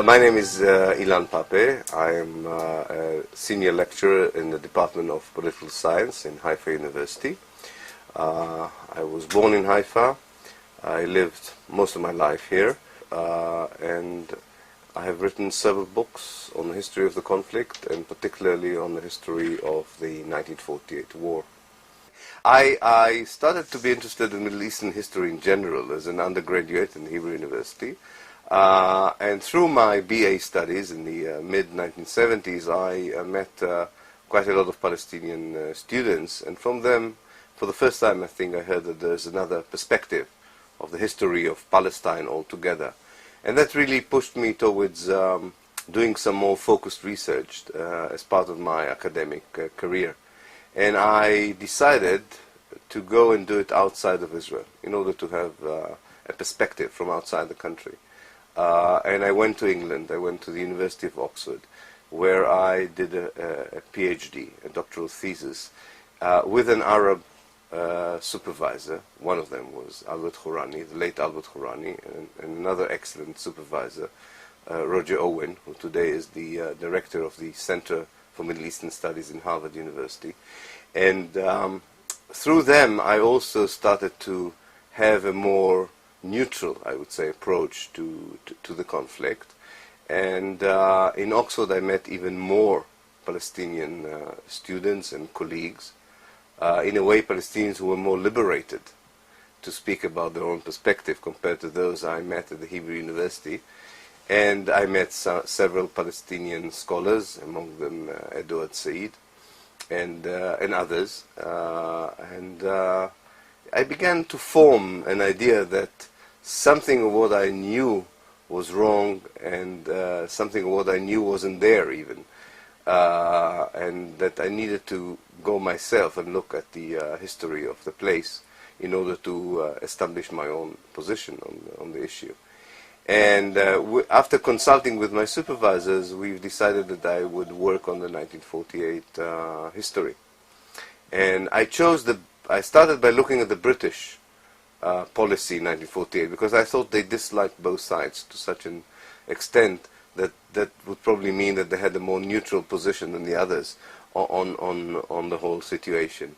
My name is Ilan Pappe. I am a senior lecturer in the Department of Political Science in Haifa University. I was born in Haifa. I lived most of my life here, and I have written several books on the history of the conflict, and particularly on the history of the 1948 war. I started to be interested in Middle Eastern history in general as an undergraduate in Haifa University. And through my BA studies in the mid-1970s, I met quite a lot of Palestinian students, and from them, for the first time, I think I heard that there's another perspective of the history of Palestine altogether. And that really pushed me towards doing some more focused research as part of my academic career. And I decided to go and do it outside of Israel in order to have a perspective from outside the country. And I went to England. I went to the University of Oxford, where I did a PhD, a doctoral thesis, with an Arab supervisor. One of them was Albert Khurani, the late Albert Khurani, and another excellent supervisor, Roger Owen, who today is the director of the Center for Middle Eastern Studies in Harvard University. And through them, I also started to have a more neutral, I would say, approach to the conflict. And in Oxford, I met even more Palestinian students and colleagues. In a way, Palestinians who were more liberated to speak about their own perspective compared to those I met at the Haifa University. And I met several Palestinian scholars, among them Edward Said and others. I began to form an idea that something of what I knew was wrong, and something of what I knew wasn't there even. And that I needed to go myself and look at the history of the place in order to establish my own position on the issue. And after consulting with my supervisors, we've decided that I would work on the 1948 history. And I started by looking at the British policy in 1948, because I thought they disliked both sides to such an extent that that would probably mean that they had a more neutral position than the others on the whole situation.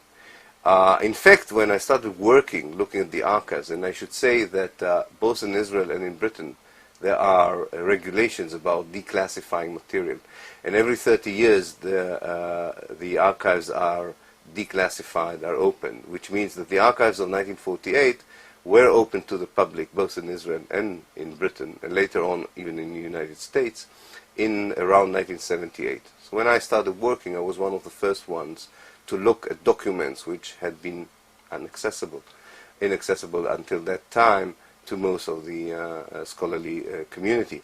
In fact, when I started looking at the archives, and I should say that both in Israel and in Britain, there are regulations about declassifying material. And every 30 years, the archives are declassified, are opened, which means that the archives of 1948 were open to the public, both in Israel and in Britain, and later on even in the United States, in around 1978. So when I started working, I was one of the first ones to look at documents which had been inaccessible until that time to most of the scholarly community.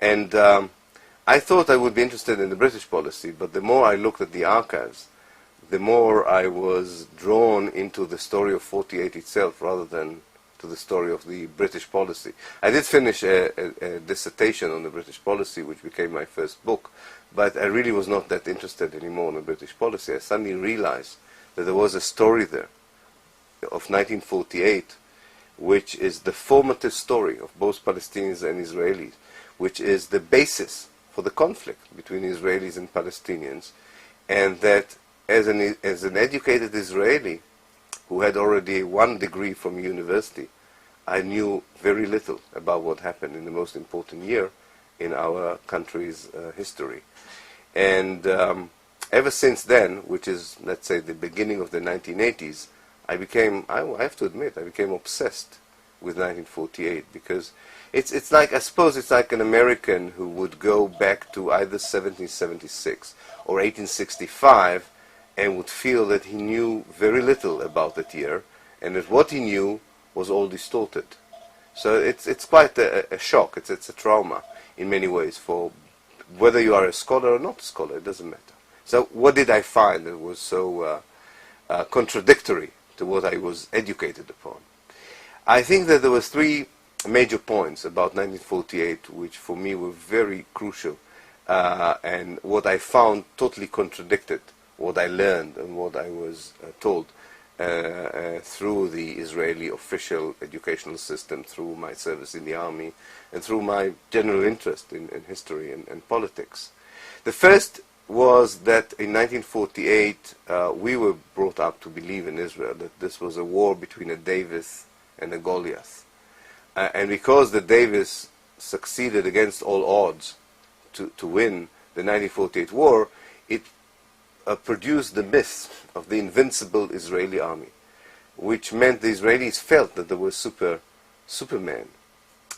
And I thought I would be interested in the British policy, but the more I looked at the archives, the more I was drawn into the story of 48 itself rather than to the story of the British policy. I did finish a dissertation on the British policy, which became my first book, but I really was not that interested anymore in the British policy. I suddenly realized that there was a story there of 1948, which is the formative story of both Palestinians and Israelis, which is the basis for the conflict between Israelis and Palestinians, and that as an educated Israeli who had already 1 degree from university, I knew very little about what happened in the most important year in our country's history. And ever since then, which is, let's say, the beginning of the 1980s, I have to admit, I became obsessed with 1948, because it's like, I suppose it's like an American who would go back to either 1776 or 1865 and would feel that he knew very little about that year, and that what he knew was all distorted. So it's quite a shock, it's a trauma in many ways, for whether you are a scholar or not a scholar, it doesn't matter. So what did I find that was so contradictory to what I was educated upon? I think that there were 3 major points about 1948 which for me were very crucial, and what I found totally contradicted what I learned and what I was told through the Israeli official educational system, through my service in the army, and through my general interest in history and politics. The first was that in 1948 we were brought up to believe in Israel that this was a war between a Davis and a Goliath. And because the Davis succeeded against all odds to win the 1948 war, it produced the myth of the invincible Israeli army, which meant the Israelis felt that they were Superman.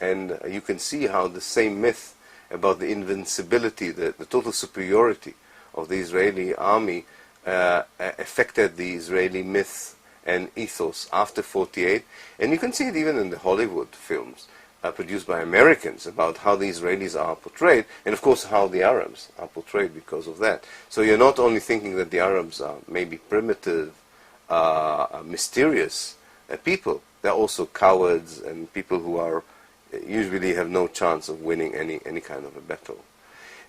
And you can see how the same myth about the invincibility, the total superiority of the Israeli army affected the Israeli myth and ethos after 48. And you can see it even in the Hollywood films produced by Americans about how the Israelis are portrayed, and of course how the Arabs are portrayed because of that. So you're not only thinking that the Arabs are maybe primitive, mysterious people, they're also cowards and people who are usually have no chance of winning any kind of a battle.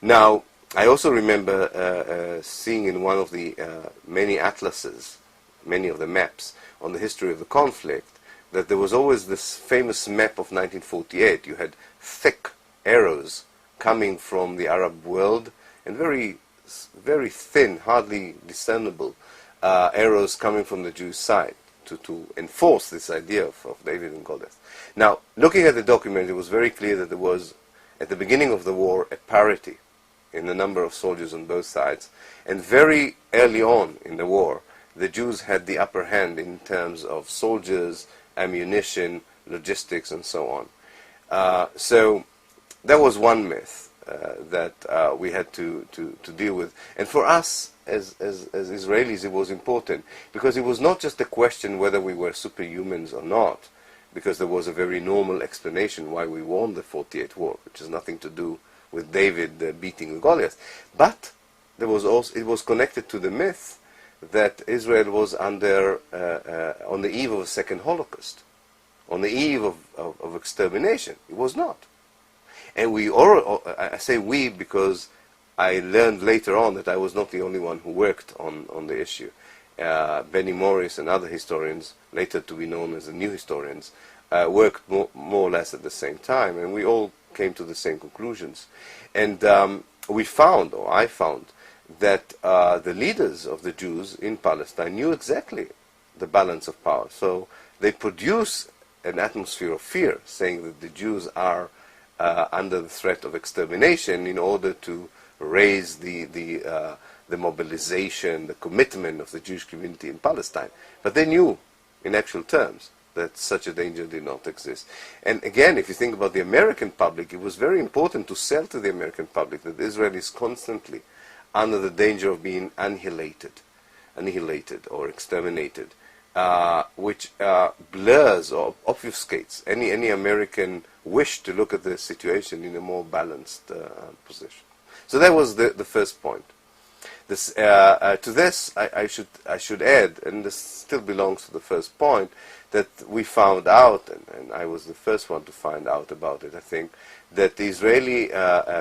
Now, I also remember seeing in one of the many atlases, many of the maps on the history of the conflict, that there was always this famous map of 1948. You had thick arrows coming from the Arab world and very thin, hardly discernible arrows coming from the Jewish side to enforce this idea of David and Goliath. Now, looking at the document, it was very clear that there was, at the beginning of the war, a parity in the number of soldiers on both sides. And very early on in the war, the Jews had the upper hand in terms of soldiers, ammunition, logistics, and so on. So that was one myth that we had to deal with. And for us, as Israelis, it was important, because it was not just a question whether we were superhumans or not, because there was a very normal explanation why we won the 48 war, which has nothing to do with David beating Goliath. But there was also, it was connected to the myth that Israel was on the eve of a second Holocaust, on the eve of extermination. It was not. And I say we because I learned later on that I was not the only one who worked on the issue. Benny Morris and other historians, later to be known as the new historians, worked more or less at the same time, and we all came to the same conclusions. And we found, or I found, that the leaders of the Jews in Palestine knew exactly the balance of power. So they produce an atmosphere of fear, saying that the Jews are under the threat of extermination in order to raise the mobilization, the commitment of the Jewish community in Palestine. But they knew, in actual terms, that such a danger did not exist. And again, if you think about the American public, it was very important to sell to the American public that Israel is constantly under the danger of being annihilated or exterminated, which blurs or obfuscates any American wish to look at the situation in a more balanced position. So that was the first point. This, to this, I should add, and this still belongs to the first point, that we found out, and I was the first one to find out about it, I think, that the Israeli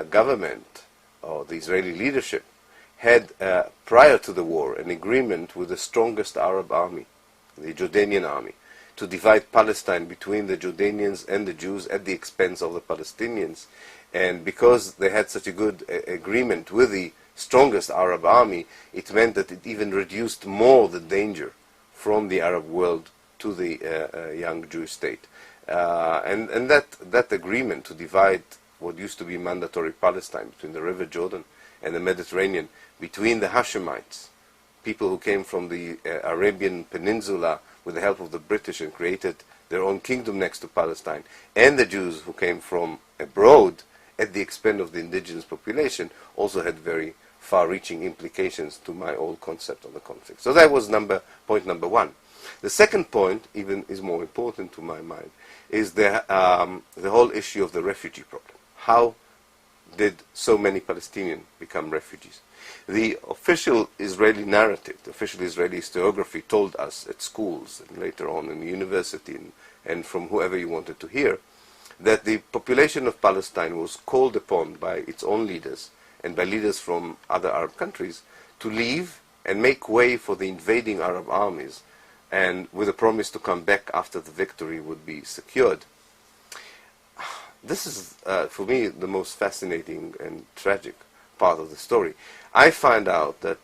government, or the Israeli leadership, had, prior to the war, an agreement with the strongest Arab army, the Jordanian army, to divide Palestine between the Jordanians and the Jews at the expense of the Palestinians. And because they had such a good agreement with the strongest Arab army, it meant that it even reduced more the danger from the Arab world to the young Jewish state. And that agreement to divide what used to be mandatory Palestine between the River Jordan and the Mediterranean, between the Hashemites, people who came from the Arabian Peninsula with the help of the British and created their own kingdom next to Palestine, and the Jews who came from abroad at the expense of the indigenous population, also had very far-reaching implications to my old concept of the conflict. So that was point number one. The second point, even is more important to my mind, is the whole issue of the refugee problem. How did so many Palestinians become refugees? The official Israeli narrative, the official Israeli historiography told us at schools and later on in the university and from whoever you wanted to hear, that the population of Palestine was called upon by its own leaders and by leaders from other Arab countries to leave and make way for the invading Arab armies and with a promise to come back after the victory would be secured. This is, for me, the most fascinating and tragic part of the story. I found out that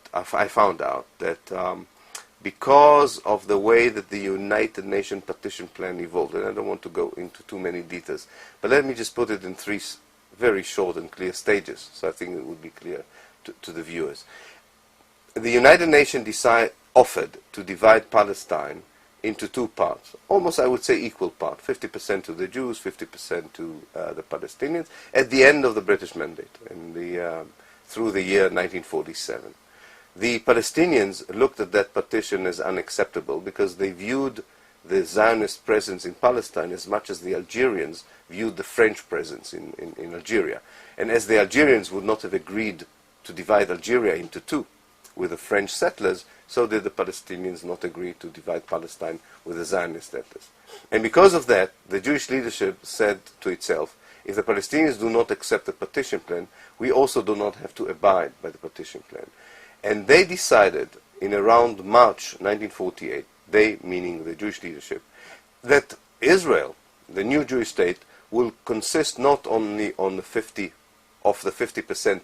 because of the way that the United Nations partition plan evolved, and I don't want to go into too many details, but let me just put it in three very short and clear stages, so I think it would be clear to the viewers. The United Nations offered to divide Palestine into two parts, almost I would say equal part, 50% to the Jews, 50% to the Palestinians, at the end of the British mandate, through the year 1947. The Palestinians looked at that partition as unacceptable because they viewed the Zionist presence in Palestine as much as the Algerians viewed the French presence in Algeria. And as the Algerians would not have agreed to divide Algeria into two with the French settlers, so did the Palestinians not agree to divide Palestine with the Zionist settlers. And because of that, the Jewish leadership said to itself, if the Palestinians do not accept the partition plan, we also do not have to abide by the partition plan. And they decided in around March 1948, they meaning the Jewish leadership, that Israel, the new Jewish state, will consist not only on the 50%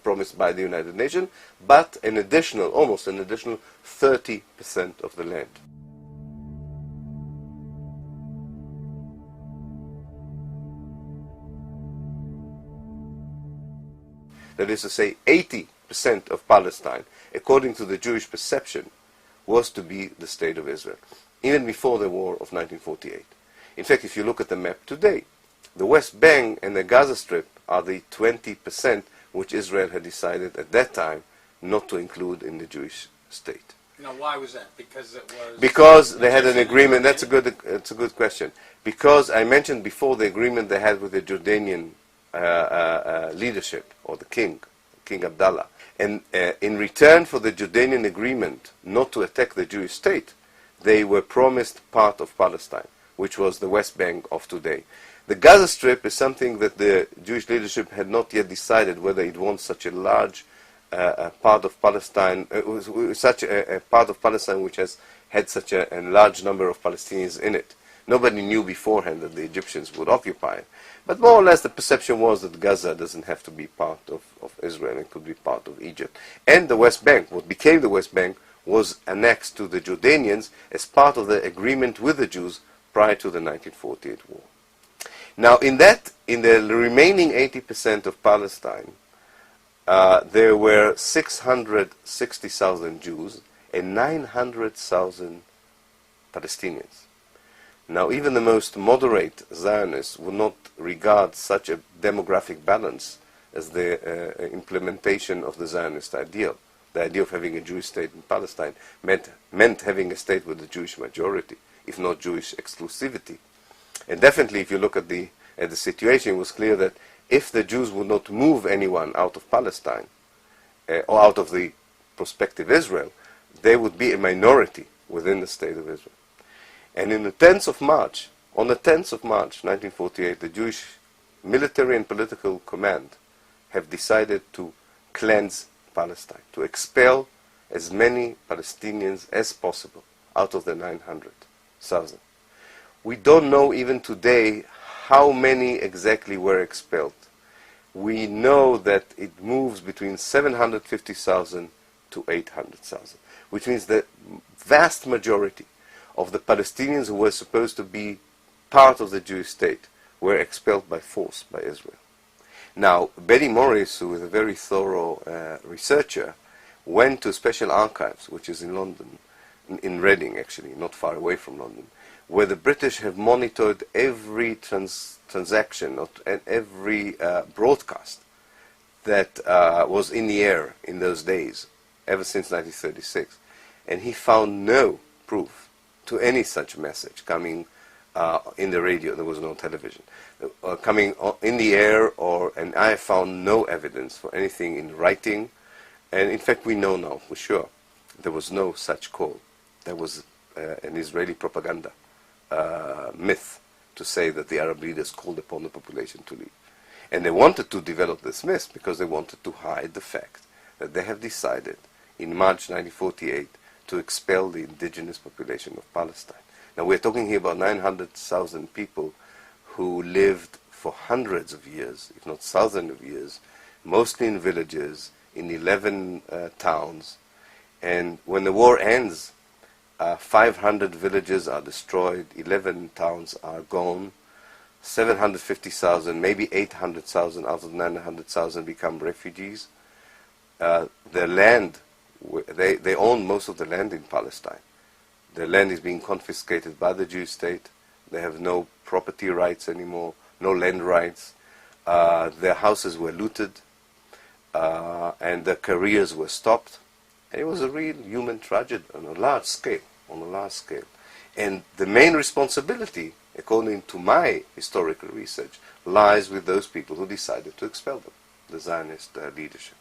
promised by the United Nations, but almost an additional 30% of the land. That is to say, 80% of Palestine, according to the Jewish perception, was to be the state of Israel, even before the war of 1948. In fact, if you look at the map today, the West Bank and the Gaza Strip are the 20% which Israel had decided at that time not to include in the Jewish state. Now, why was that? Because it was... Because they had an agreement. That's a good question. Because I mentioned before the agreement they had with the Jordanian leadership, or the King Abdullah. And in return for the Jordanian agreement not to attack the Jewish state, they were promised part of Palestine, which was the West Bank of today. The Gaza Strip is something that the Jewish leadership had not yet decided whether it wants such a large part of Palestine, such a part of Palestine which has had such a large number of Palestinians in it. Nobody knew beforehand that the Egyptians would occupy it. But more or less the perception was that Gaza doesn't have to be part of Israel, it could be part of Egypt. And the West Bank, what became the West Bank, was annexed to the Jordanians as part of the agreement with the Jews prior to the 1948 war. Now in the remaining 80% of Palestine, there were 660,000 Jews and 900,000 Palestinians. Now, even the most moderate Zionists would not regard such a demographic balance as the implementation of the Zionist ideal. The idea of having a Jewish state in Palestine meant having a state with a Jewish majority, if not Jewish exclusivity. And definitely, if you look at the situation, it was clear that if the Jews would not move anyone out of Palestine, or out of the prospective Israel, they would be a minority within the state of Israel. And on the 10th of March, 1948, the Jewish military and political command have decided to cleanse Palestine, to expel as many Palestinians as possible out of the 900,000. We don't know even today how many exactly were expelled. We know that it moves between 750,000 to 800,000, which means the vast majority of the Palestinians who were supposed to be part of the Jewish state were expelled by force by Israel. Now, Benny Morris, who is a very thorough researcher, went to Special Archives, which is in London, in Reading actually, not far away from London, where the British have monitored every transaction and every broadcast that was in the air in those days, ever since 1936. And he found no proof to any such message coming in the radio. There was no television. Coming in the air, and I found no evidence for anything in writing. And in fact, we know now for sure there was no such call. There was an Israeli propaganda myth to say that the Arab leaders called upon the population to leave. And they wanted to develop this myth because they wanted to hide the fact that they have decided in March 1948 to expel the indigenous population of Palestine. Now we're talking here about 900,000 people who lived for hundreds of years, if not thousands of years, mostly in villages, in 11 towns. And when the war ends, 500 villages are destroyed, 11 towns are gone, 750,000, maybe 800,000 out of 900,000 become refugees. Their land, they own most of the land in Palestine. Their land is being confiscated by the Jewish state. They have no property rights anymore, no land rights. Their houses were looted, and their careers were stopped. And it was a real human tragedy on a large scale, And the main responsibility, according to my historical research, lies with those people who decided to expel them, the Zionist leadership.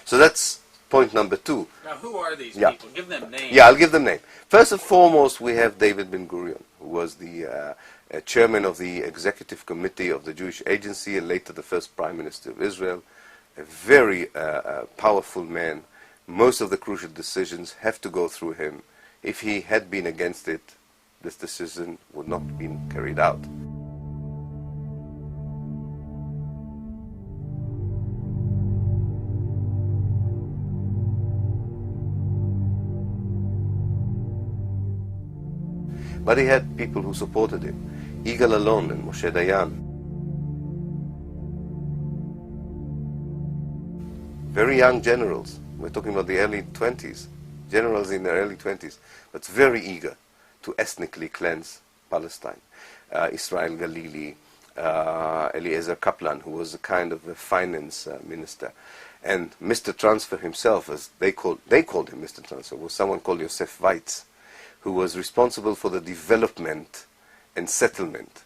So that's point number 2. Now, who are these people? Give them names. Yeah, I'll give them names. First and foremost, we have David Ben-Gurion, who was the chairman of the executive committee of the Jewish Agency and later the first prime minister of Israel. A very powerful man. Most of the crucial decisions have to go through him. If he had been against it, this decision would not have been carried out. But he had people who supported him. Yigal Allon and Moshe Dayan. Very young generals. We're talking about the early 20s. Generals in their early 20s. But very eager to ethnically cleanse Palestine. Israel Galili, Eliezer Kaplan, who was a kind of a finance minister. And Mr. Transfer himself, as they called him Mr. Transfer, was someone called Yosef Weitz, who was responsible for the development and settlement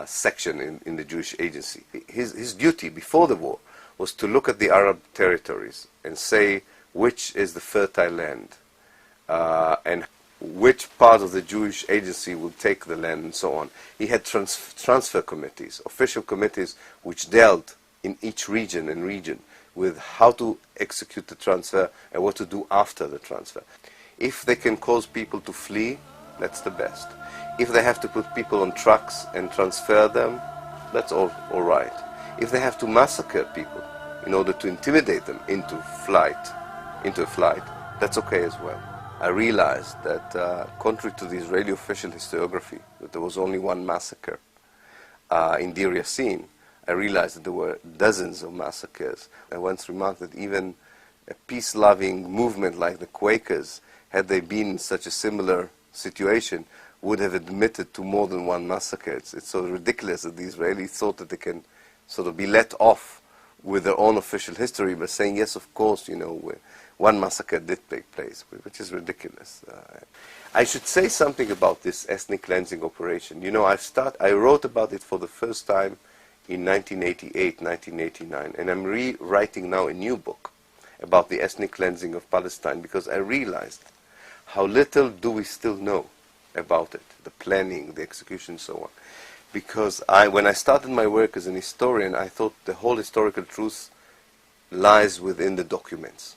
section in the Jewish Agency. His duty before the war was to look at the Arab territories and say which is the fertile land and which part of the Jewish Agency would take the land and so on. He had transfer committees, official committees which dealt in each region with how to execute the transfer and what to do after the transfer. If they can cause people to flee, that's the best. If they have to put people on trucks and transfer them, that's all right. If they have to massacre people in order to intimidate them into flight, that's okay as well. I realized that, contrary to the Israeli official historiography, that there was only one massacre in Deir Yassin. I realized that there were dozens of massacres. I once remarked that even a peace-loving movement like the Quakers, had they been in such a similar situation, would have admitted to more than one massacre. It's sort of ridiculous that the Israelis thought that they can sort of be let off with their own official history by saying, yes, of course, one massacre did take place, which is ridiculous. I should say something about this ethnic cleansing operation. I wrote about it for the first time in 1988, 1989, and I'm rewriting now a new book about the ethnic cleansing of Palestine because I realized how little do we still know about it, the planning, the execution, so on. Because when I started my work as an historian, I thought the whole historical truth lies within the documents,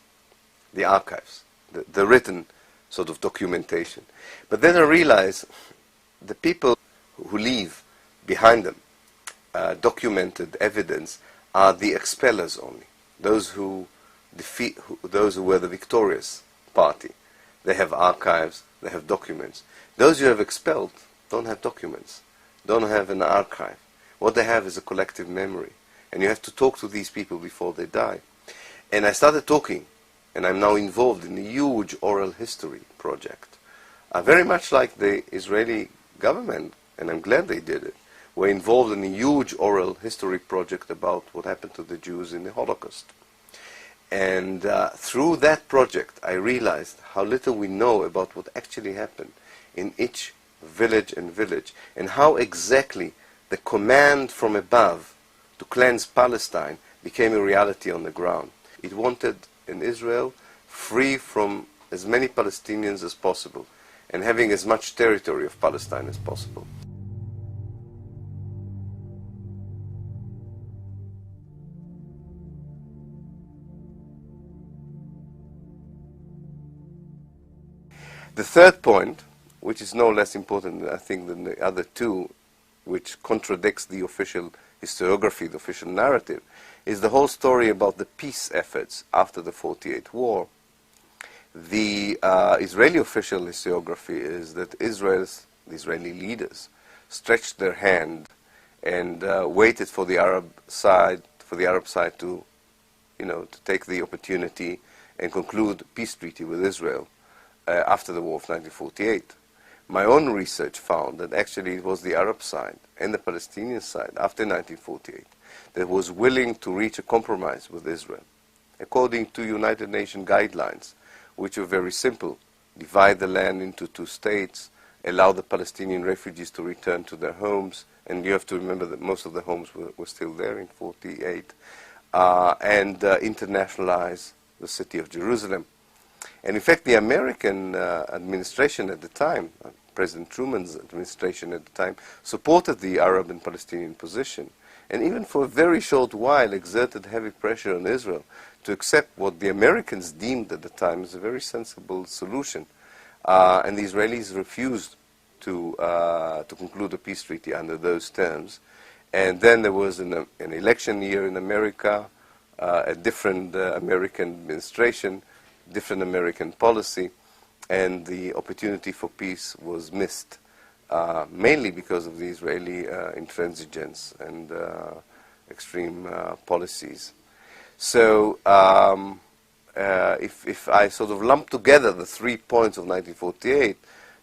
the archives, the written sort of documentation. But then I realized the people who leave behind them documented evidence are the expellers only, those who were the victorious party. They have archives, they have documents. Those who have expelled don't have documents, don't have an archive. What they have is a collective memory. And you have to talk to these people before they die. And I started talking, and I'm now involved in a huge oral history project. Very much like the Israeli government, and I'm glad they did it, were involved in a huge oral history project about what happened to the Jews in the Holocaust. And through that project, I realized how little we know about what actually happened in each village, and how exactly the command from above to cleanse Palestine became a reality on the ground. It wanted an Israel free from as many Palestinians as possible, and having as much territory of Palestine as possible. The third point, which is no less important, I think, than the other two, which contradicts the official historiography, the official narrative, is the whole story about the peace efforts after the 48 war. The Israeli official historiography is that the Israeli leaders, stretched their hand and waited for the Arab side to, to take the opportunity and conclude a peace treaty with Israel after the war of 1948. My own research found that actually it was the Arab side and the Palestinian side after 1948 that was willing to reach a compromise with Israel, according to United Nations guidelines, which were very simple: divide the land into two states, allow the Palestinian refugees to return to their homes, and you have to remember that most of the homes were still there in 48, and internationalize the city of Jerusalem. And in fact, the American administration at the time, President Truman's administration at the time, supported the Arab and Palestinian position, and even for a very short while exerted heavy pressure on Israel to accept what the Americans deemed at the time as a very sensible solution. And the Israelis refused to conclude a peace treaty under those terms. And then there was an election year in America, a different American administration, different American policy, and the opportunity for peace was missed, mainly because of the Israeli intransigence and extreme policies. So if I sort of lump together the 3 points of 1948,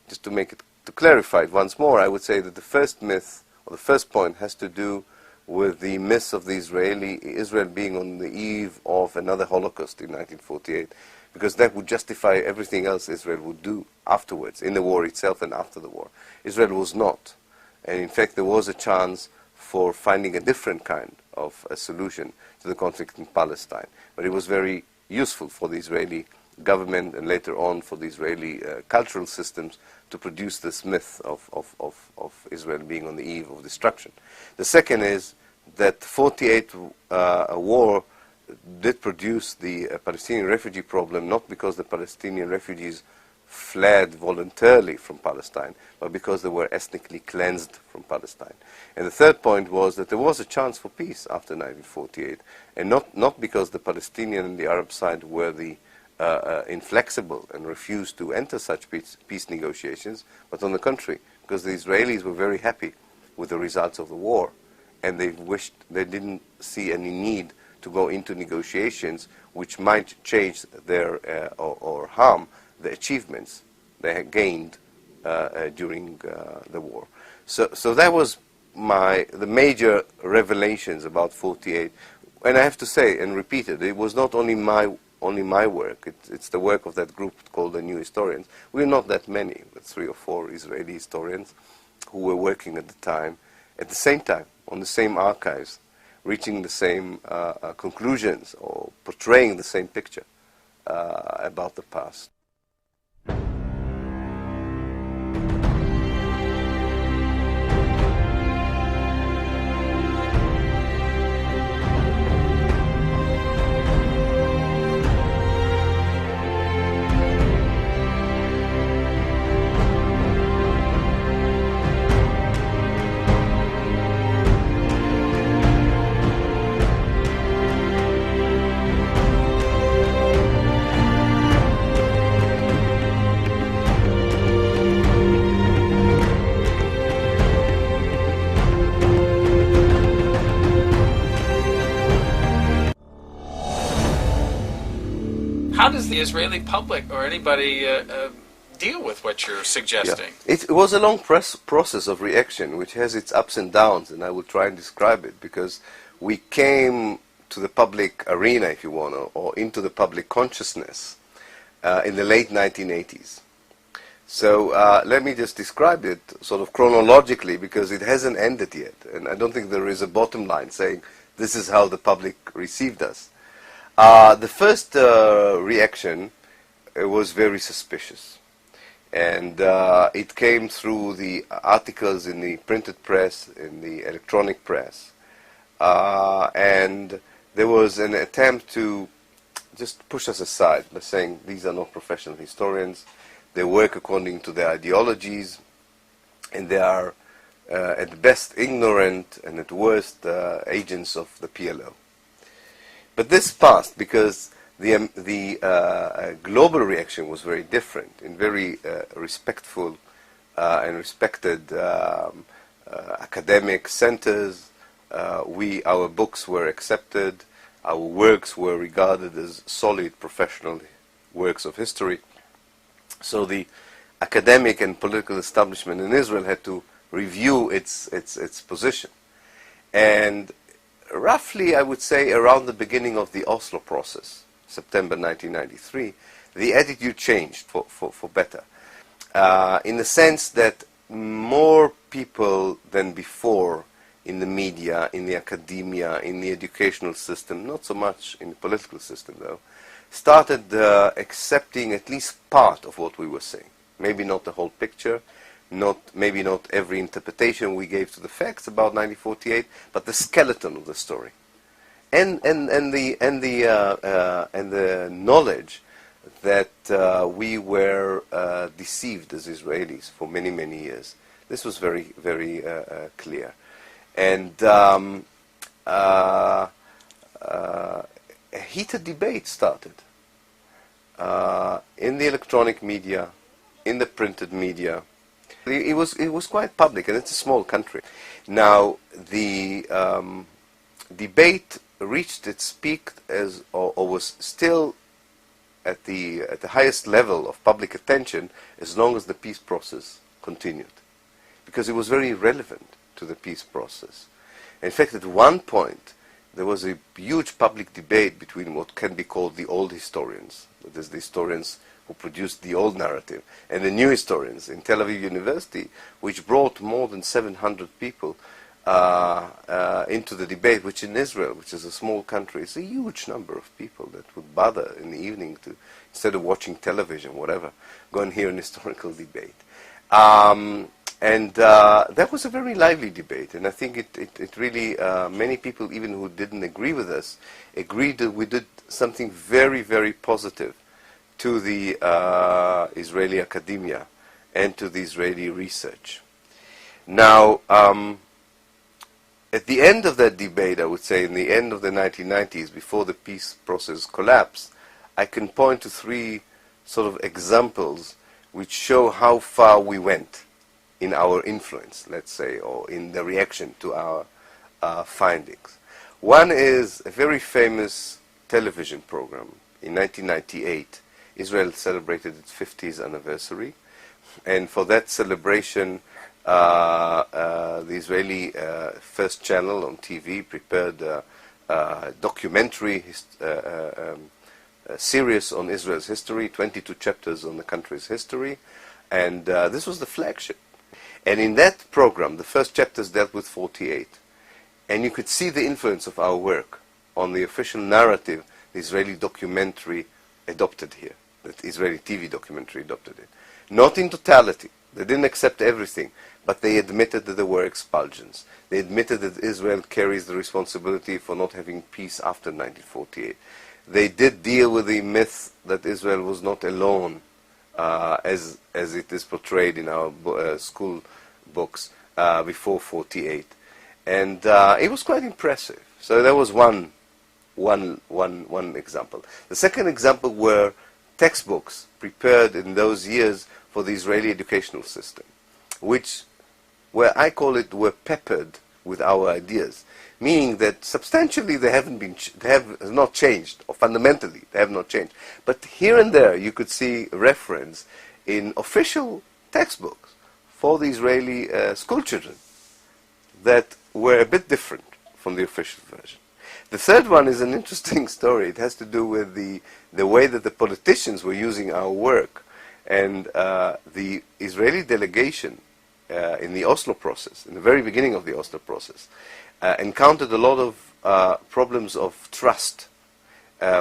just to clarify it once more, I would say that the first myth, or the first point, has to do with the myth of Israel being on the eve of another Holocaust in 1948, because that would justify everything else Israel would do afterwards, in the war itself and after the war. Israel was not. And in fact, there was a chance for finding a different kind of a solution to the conflict in Palestine. But it was very useful for the Israeli government and later on for the Israeli cultural systems to produce this myth of Israel being on the eve of destruction. The second is that 48 war did produce the Palestinian refugee problem, not because the Palestinian refugees fled voluntarily from Palestine, but because they were ethnically cleansed from Palestine. And the third point was that there was a chance for peace after 1948, and not because the Palestinian and the Arab side were the inflexible and refused to enter such peace negotiations, but on the contrary, because the Israelis were very happy with the results of the war, and they didn't see any need to go into negotiations which might change their or harm the achievements they had gained during the war. So that was the major revelations about 48. And I have to say and repeat it was not only my work. It's the work of that group called the New Historians. We're not that many, but 3 or 4 Israeli historians who were working at the time, at the same time, on the same archives, reaching the same conclusions or portraying the same picture about the past. How does the Israeli public or anybody deal with what you're suggesting? Yeah. It was a long process of reaction, which has its ups and downs, and I will try and describe it, because we came to the public arena, if you want, or into the public consciousness in the late 1980s. So let me just describe it sort of chronologically, because it hasn't ended yet, and I don't think there is a bottom line saying this is how the public received us. The first reaction was very suspicious, and it came through the articles in the printed press, in the electronic press, and there was an attempt to just push us aside by saying these are not professional historians, they work according to their ideologies, and they are at best ignorant and at worst agents of the PLO. But this passed because the global reaction was very different, in very respectful and respected academic centers. Our books were accepted, our works were regarded as solid professional works of history. So the academic and political establishment in Israel had to review its position. And roughly, I would say, around the beginning of the Oslo process, September 1993, the attitude changed for better. In the sense that more people than before in the media, in the academia, in the educational system, not so much in the political system though, started accepting at least part of what we were saying. Maybe not the whole picture, maybe not every interpretation we gave to the facts about 1948, but the skeleton of the story, and the knowledge that we were deceived as Israelis for many years. This was very clear, and a heated debate started in the electronic media, in the printed media. It was quite public, and it's a small country. Now the debate reached its peak or was still at the highest level of public attention as long as the peace process continued, because it was very relevant to the peace process. In fact, at one point there was a huge public debate between what can be called the old historians, that is, the historians who produced the old narrative, and the new historians in Tel Aviv University, which brought more than 700 people into the debate, which in Israel, which is a small country, is a huge number of people that would bother in the evening to, instead of watching television, whatever, go and hear an historical debate. And that was a very lively debate, and I think it really, many people, even who didn't agree with us, agreed that we did something very positive to the Israeli academia and to the Israeli research. Now, at the end of that debate, I would say, in the end of the 1990s, before the peace process collapsed, I can point to three sort of examples which show how far we went in our influence, let's say, or in the reaction to our findings. One is a very famous television program. In 1998, Israel celebrated its 50th anniversary, and for that celebration, the Israeli First Channel on TV prepared a documentary series on Israel's history, 22 chapters on the country's history, and this was the flagship. And in that program, the first chapters dealt with 48, and you could see the influence of our work on the official narrative the Israeli documentary adopted here, that Israeli TV documentary adopted it. Not in totality. They didn't accept everything, but they admitted that there were expulsions. They admitted that Israel carries the responsibility for not having peace after 1948. They did deal with the myth that Israel was not alone, as it is portrayed in our school books before 48, and it was quite impressive. So that was one example. The second example were textbooks prepared in those years for the Israeli educational system, which, where I call it, were peppered with our ideas, meaning that substantially they have not changed, or fundamentally they have not changed. But here and there you could see reference in official textbooks for the Israeli school children that were a bit different from the official version. The third one is an interesting story. It has to do with the way that the politicians were using our work. And the Israeli delegation in the Oslo process, in the very beginning of the Oslo process, encountered a lot of problems of trust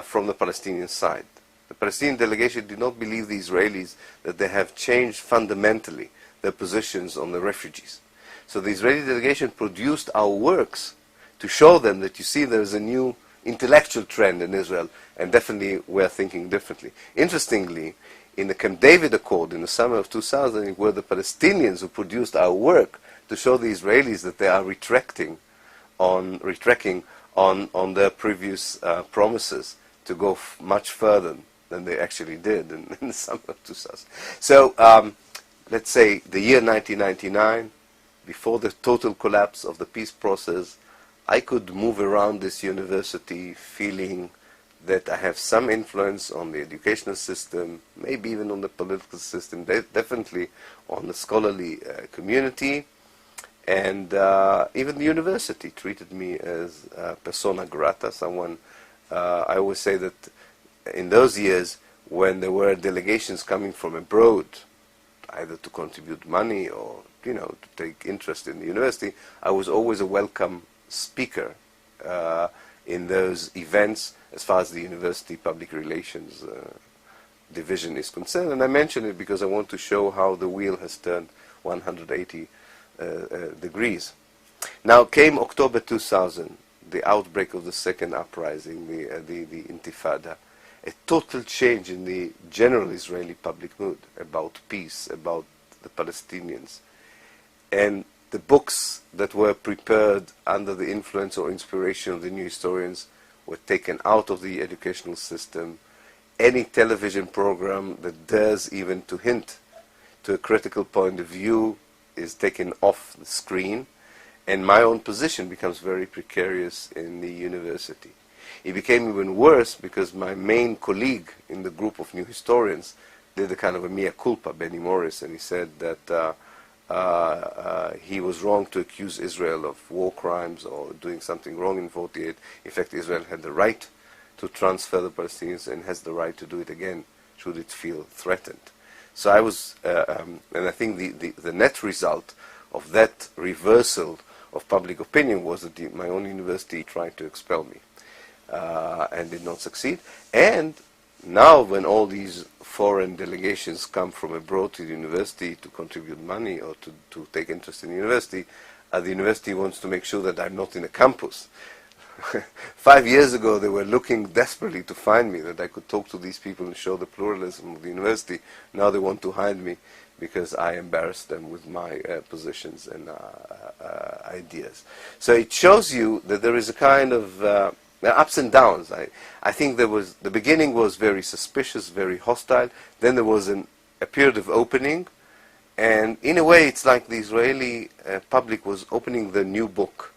from the Palestinian side. The Palestinian delegation did not believe the Israelis that they have changed fundamentally their positions on the refugees. So the Israeli delegation produced our works to show them that, you see, there is a new intellectual trend in Israel, and definitely we're thinking differently. Interestingly, in the Camp David Accord in the summer of 2000, it were the Palestinians who produced our work to show the Israelis that they are retreating on their previous promises to go much further than they actually did in the summer of 2000. So let's say the year 1999, before the total collapse of the peace process, I could move around this university feeling that I have some influence on the educational system, maybe even on the political system, definitely on the scholarly community, and even the university treated me as persona grata, someone, I always say that in those years when there were delegations coming from abroad, either to contribute money or, to take interest in the university, I was always a welcome speaker in those events as far as the university public relations division is concerned. And I mention it because I want to show how the wheel has turned 180 degrees. Now came October 2000, the outbreak of the second uprising, the Intifada, a total change in the general Israeli public mood about peace, about the Palestinians. And the books that were prepared under the influence or inspiration of the new historians were taken out of the educational system. Any television program that dares even to hint to a critical point of view is taken off the screen, and my own position becomes very precarious in the university. It became even worse because my main colleague in the group of new historians did a kind of a mea culpa, Benny Morris, and he said that he was wrong to accuse Israel of war crimes or doing something wrong in 48. In fact, Israel had the right to transfer the Palestinians and has the right to do it again should it feel threatened. So I was, and I think the net result of that reversal of public opinion was that my own university tried to expel me and did not succeed. And now when all these foreign delegations come from abroad to the university to contribute money or to take interest in the university wants to make sure that I'm not in a campus. 5 years ago they were looking desperately to find me, that I could talk to these people and show the pluralism of the university. Now they want to hide me because I embarrassed them with my positions and ideas. So it shows you that there is a kind of ups and downs. I think the beginning was very suspicious, very hostile. Then there was a period of opening, and in a way it's like the Israeli public was opening the new book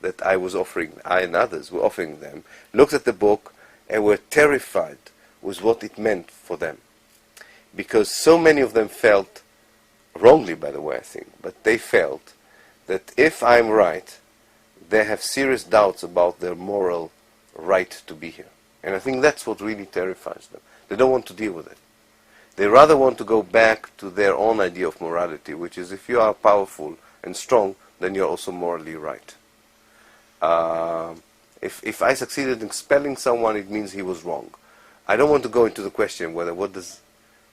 that I was offering, I and others were offering them, looked at the book and were terrified with what it meant for them. Because so many of them felt, wrongly by the way I think, but they felt that if I'm right, they have serious doubts about their moral right to be here. And I think that's what really terrifies them. They don't want to deal with it. They rather want to go back to their own idea of morality, which is if you are powerful and strong, then you're also morally right. If I succeeded in expelling someone, it means he was wrong. I don't want to go into the question whether what does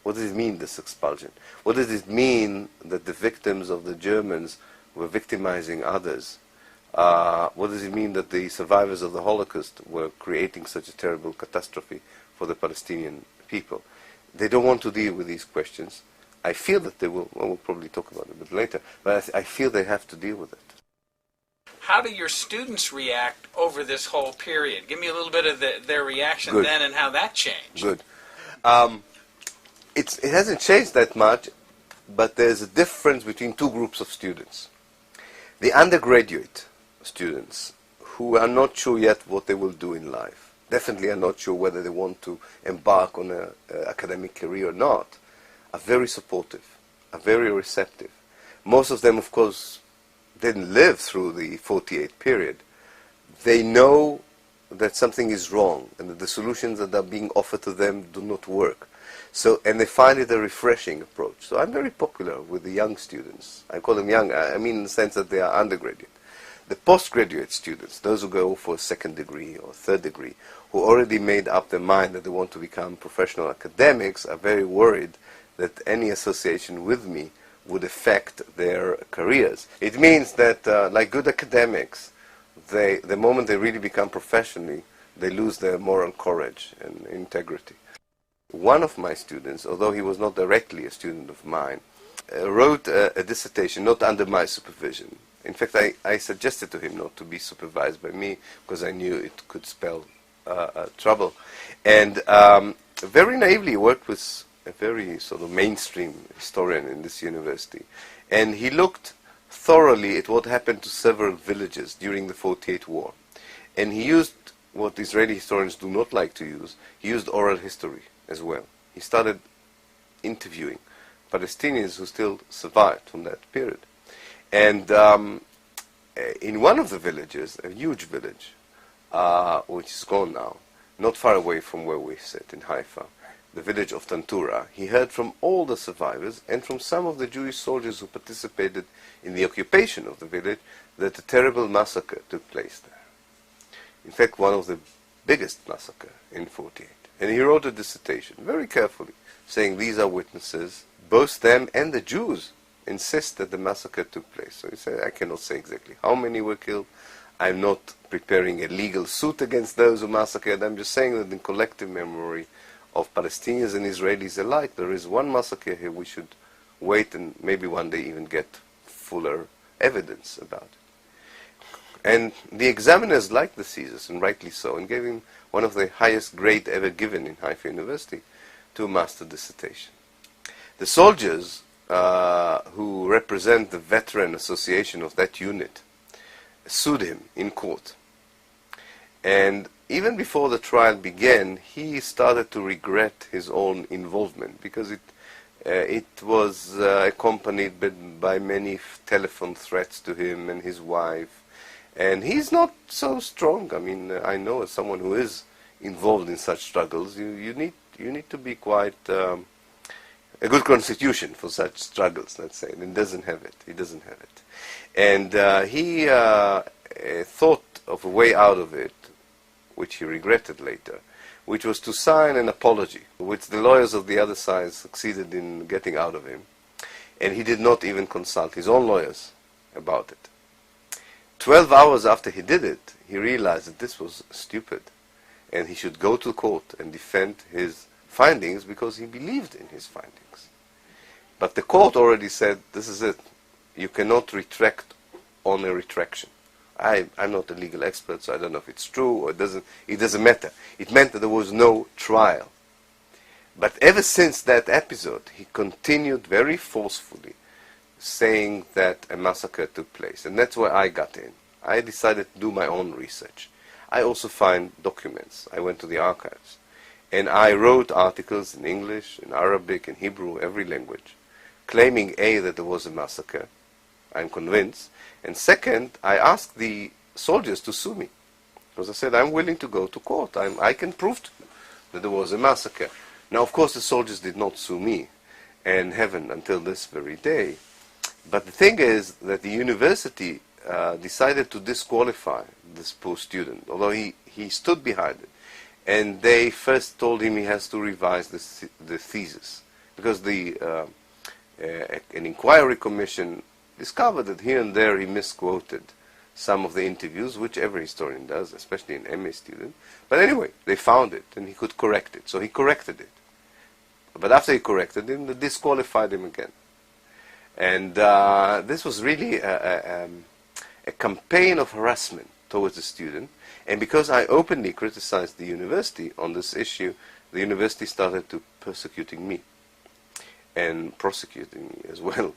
it mean, this expulsion? What does it mean that the victims of the Germans were victimizing others? What does it mean that the survivors of the Holocaust were creating such a terrible catastrophe for the Palestinian people? They don't want to deal with these questions. I feel that they will. Well, we'll probably talk about it a bit later, but I feel they have to deal with it. How do your students react over this whole period? Give me a little bit of their reaction Good. then and how that changed. Good. It hasn't changed that much, but there's a difference between two groups of students. The undergraduate students who are not sure yet what they will do in life, definitely are not sure whether they want to embark on an academic career or not, are very supportive, are very receptive. Most of them, of course, didn't live through the 48 period. They know that something is wrong and that the solutions that are being offered to them do not work. So, and they find it a refreshing approach. So I'm very popular with the young students. I call them young, I mean in the sense that they are undergraduate. The postgraduate students, those who go for a second degree or third degree, who already made up their mind that they want to become professional academics, are very worried that any association with me would affect their careers. It means that, like good academics, the moment they really become professionally, they lose their moral courage and integrity. One of my students, although he was not directly a student of mine, wrote a dissertation not under my supervision. In fact, I suggested to him not to be supervised by me because I knew it could spell trouble. And very naively worked with a very sort of mainstream historian in this university. And he looked thoroughly at what happened to several villages during the 48 war. And he used what Israeli historians do not like to use. He used oral history as well. He started interviewing Palestinians who still survived from that period. And in one of the villages, a huge village, which is gone now, not far away from where we sit in Haifa, the village of Tantura, he heard from all the survivors and from some of the Jewish soldiers who participated in the occupation of the village that a terrible massacre took place there. In fact, one of the biggest massacre in 48. And he wrote a dissertation very carefully, saying these are witnesses, both them and the Jews insist that the massacre took place. So he said, I cannot say exactly how many were killed. I'm not preparing a legal suit against those who massacred. I'm just saying that in collective memory of Palestinians and Israelis alike, there is one massacre here. We should wait and maybe one day even get fuller evidence about it. And the examiners liked the thesis, and rightly so, and gave him one of the highest grade ever given in Haifa University to a master dissertation. The soldiers who represent the veteran association of that unit sued him in court. And even before the trial began, he started to regret his own involvement because it was accompanied by many telephone threats to him and his wife. And he's not so strong. I mean, I know as someone who is involved in such struggles, you need to be quite a good constitution for such struggles, let's say. And he doesn't have it. He doesn't have it. And he thought of a way out of it, which he regretted later, which was to sign an apology, which the lawyers of the other side succeeded in getting out of him. And he did not even consult his own lawyers about it. 12 hours after he did it, he realized that this was stupid, and he should go to court and defend his findings because he believed in his findings. But the court already said, this is it. You cannot retract on a retraction. I'm not a legal expert, so I don't know if it's true or it doesn't matter. It meant that there was no trial. But ever since that episode, he continued very forcefully saying that a massacre took place. And that's where I got in. I decided to do my own research. I also find documents. I went to the archives. And I wrote articles in English, in Arabic, in Hebrew, every language, claiming A, that there was a massacre. I'm convinced. And second, I asked the soldiers to sue me. Because I said, I'm willing to go to court. I can prove to you that there was a massacre. Now, of course, the soldiers did not sue me, and haven't until this very day. But the thing is that the university decided to disqualify this poor student, although he stood behind it. And they first told him he has to revise the thesis, because an inquiry commission discovered that here and there he misquoted some of the interviews, which every historian does, especially an MA student. But anyway, they found it, and he could correct it. So he corrected it. But after he corrected him, they disqualified him again. And this was really a campaign of harassment towards the student. And because I openly criticized the university on this issue, the university started to persecuting me and prosecuting me as well.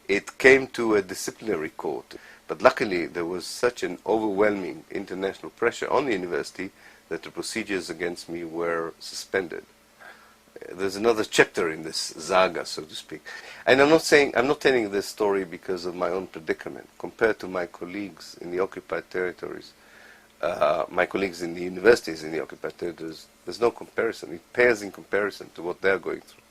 It came to a disciplinary court. But luckily, there was such an overwhelming international pressure on the university that the procedures against me were suspended. There's another chapter in this saga, so to speak. And I'm not telling this story because of my own predicament. Compared to my colleagues in the occupied territories, my colleagues in the universities in the occupied territories, there's no comparison. It pales in comparison to what they're going through.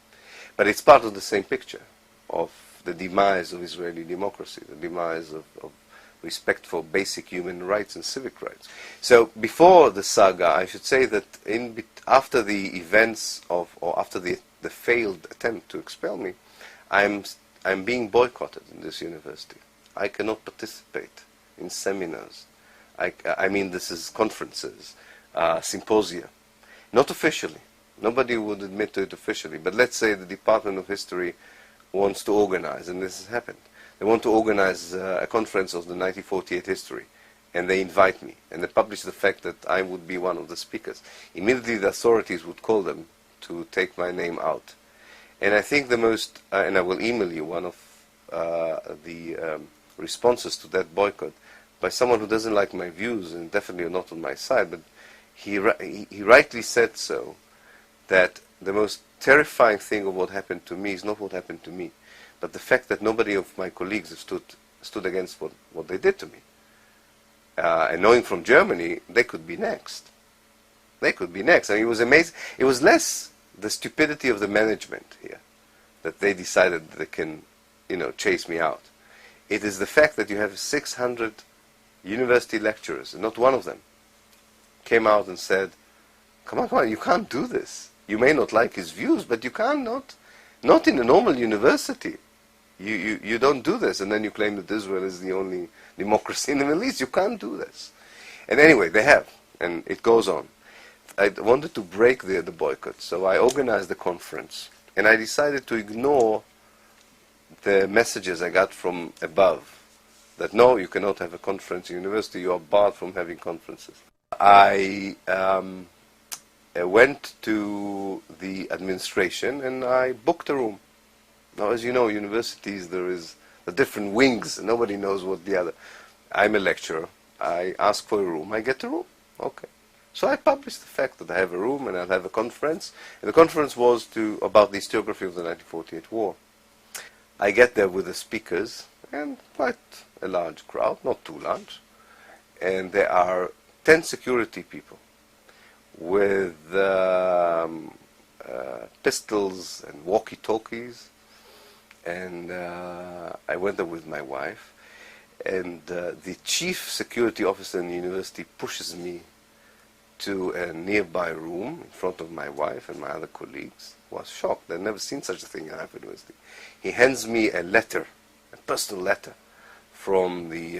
But it's part of the same picture of the demise of Israeli democracy, the demise of respect for basic human rights and civic rights. So before the saga, I should say that after the events or after the failed attempt to expel me, I'm being boycotted in this university. I cannot participate in seminars. I mean, this is conferences, symposia. Not officially. Nobody would admit to it officially. But let's say the Department of History wants to organize, and this has happened. They want to organize a conference of the 1948 history, and they invite me, and they publish the fact that I would be one of the speakers. Immediately the authorities would call them to take my name out. And I think the most, and I will email you one of the responses to that boycott, by someone who doesn't like my views, and definitely not on my side, but he rightly said so, that the most terrifying thing of what happened to me is not what happened to me, but the fact that nobody of my colleagues have stood against what they did to me. And knowing from Germany, they could be next. They could be next. And it was amazing. It was less the stupidity of the management here, that they decided that they can, chase me out. It is the fact that you have 600 university lecturers, and not one of them came out and said, come on, you can't do this. You may not like his views, but you cannot, not in a normal university. You don't do this, and then you claim that Israel is the only democracy in the Middle East. You can't do this. And anyway, they have, and it goes on. I wanted to break the boycott, so I organized the conference, and I decided to ignore the messages I got from above, that no, you cannot have a conference in university, you are barred from having conferences. I went to the administration and I booked a room. Now, as you know, universities, there is the different wings, and nobody knows what the other. I'm a lecturer. I ask for a room. I get a room. Okay. So I published the fact that I have a room and I'll have a conference. And the conference was about the historiography of the 1948 war. I get there with the speakers, and quite a large crowd, not too large. And there are 10 security people with pistols and walkie-talkies. And I went there with my wife, and the chief security officer in the university pushes me to a nearby room in front of my wife and my other colleagues. Was shocked. They'd never seen such a thing at Haifa University. He hands me a letter, a personal letter, from the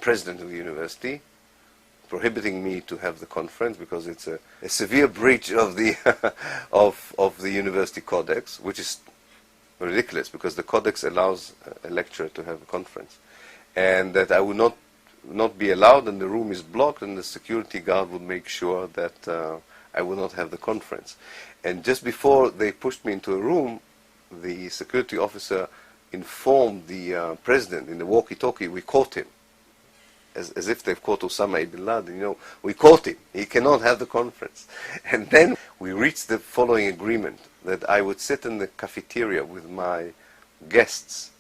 president of the university, prohibiting me to have the conference because it's a severe breach of the of the university codex, which is ridiculous because the codex allows a lecturer to have a conference, and that I would not be allowed, and the room is blocked, and the security guard would make sure that I will not have the conference. And just before they pushed me into a room, the security officer informed the president in the walkie-talkie, we caught him. As if they've caught Osama ibn Laden, we caught him. He cannot have the conference. And then we reached the following agreement, that I would sit in the cafeteria with my guests,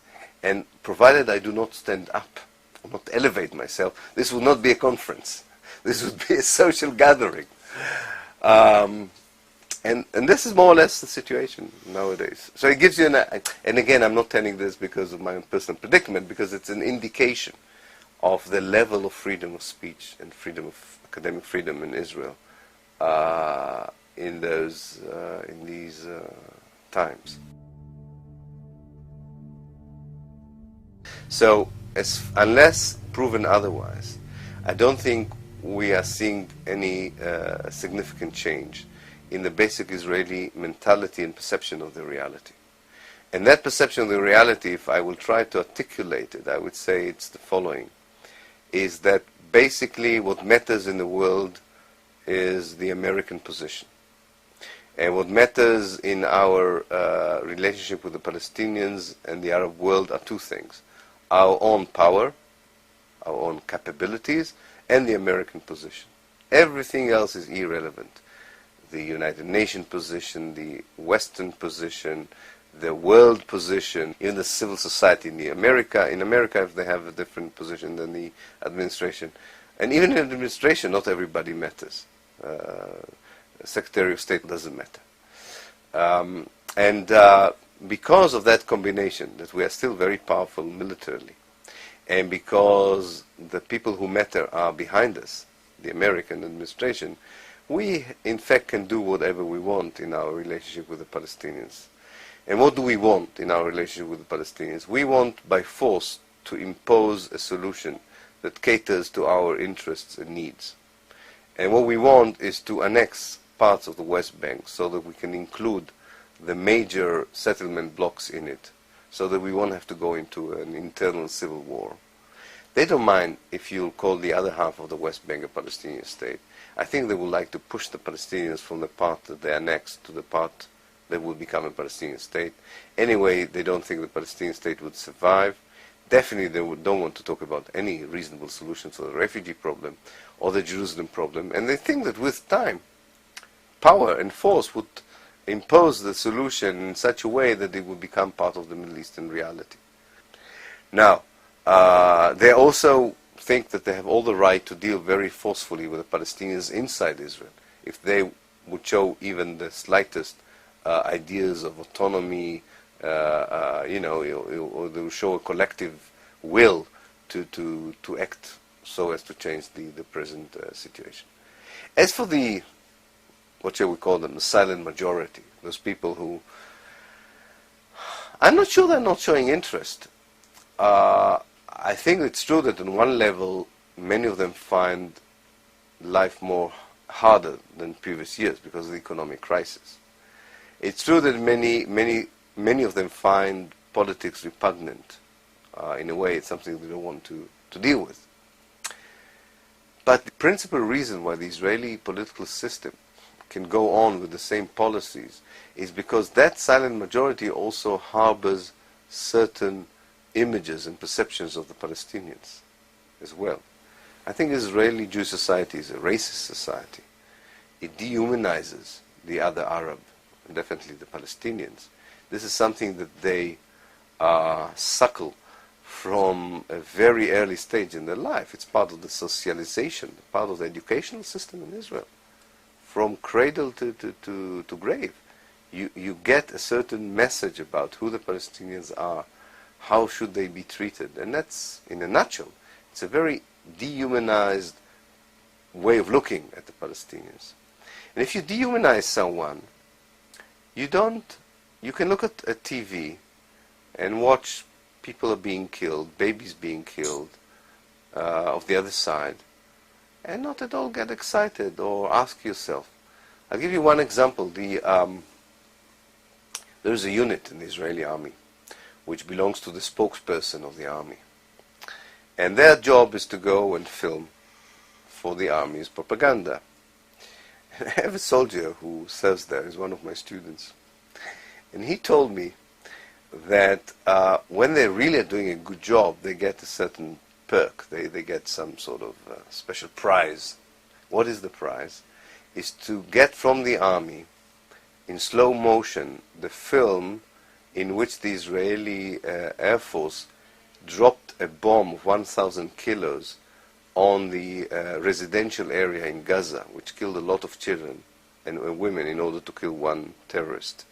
and provided I do not stand up, or not elevate myself, this would not be a conference. This would be a social gathering. And this is more or less the situation nowadays. So it gives you and again, I'm not telling this because of my own personal predicament, because it's an indication of the level of freedom of speech and freedom of academic freedom in Israel in these times. So, unless proven otherwise, I don't think we are seeing any significant change in the basic Israeli mentality and perception of the reality. And that perception of the reality, if I will try to articulate it, I would say it's the following, is that basically what matters in the world is the American position. And what matters in our relationship with the Palestinians and the Arab world are two things: our own power, our own capabilities, and the American position. Everything else is irrelevant. The United Nations position, the Western position, the world position, even the civil society in America, if they have a different position than the administration. And even in the administration, not everybody matters. Secretary of State doesn't matter. Because of that combination, that we are still very powerful militarily, and because the people who matter are behind us, the American administration, we in fact can do whatever we want in our relationship with the Palestinians. And what do we want in our relationship with the Palestinians? We want by force to impose a solution that caters to our interests and needs. And what we want is to annex parts of the West Bank so that we can include the major settlement blocks in it, so that we won't have to go into an internal civil war. They don't mind if you call the other half of the West Bank a Palestinian state. I think they would like to push the Palestinians from the part that they are next to the part that will become a Palestinian state. Anyway, they don't think the Palestinian state would survive. Definitely they don't want to talk about any reasonable solution to the refugee problem or the Jerusalem problem. And they think that with time, power and force would impose the solution in such a way that it would become part of the Middle Eastern reality. Now, they also think that they have all the right to deal very forcefully with the Palestinians inside Israel. If they would show even the slightest ideas of autonomy, or they will show a collective will to act so as to change the present situation. As for the, what shall we call them, the silent majority, those people who, I'm not sure they're not showing interest. I think it's true that on one level, many of them find life more harder than previous years because of the economic crisis. It's true that many of them find politics repugnant. In a way, it's something they don't want to deal with. But the principal reason why the Israeli political system can go on with the same policies is because that silent majority also harbors certain images and perceptions of the Palestinians as well. I think Israeli Jewish society is a racist society. It dehumanizes the other Arab, and definitely the Palestinians. This is something that they suckle from a very early stage in their life. It's part of the socialization, part of the educational system in Israel. From cradle to grave, you get a certain message about who the Palestinians are, how should they be treated, and that's, in a nutshell, it's a very dehumanized way of looking at the Palestinians. And if you dehumanize someone, you can look at a TV and watch people are being killed, babies being killed of the other side, and not at all get excited or ask yourself. I'll give you one example. There's a unit in the Israeli army which belongs to the spokesperson of the army. And their job is to go and film for the army's propaganda. And I have a soldier who serves there, he's one of my students. And he told me that when they really are doing a good job, they get a certain perk. They get some sort of special prize. What is the prize? Is to get from the army, in slow motion, the film in which the Israeli Air Force dropped a bomb of 1,000 kilos on the residential area in Gaza, which killed a lot of children and women in order to kill one terrorist.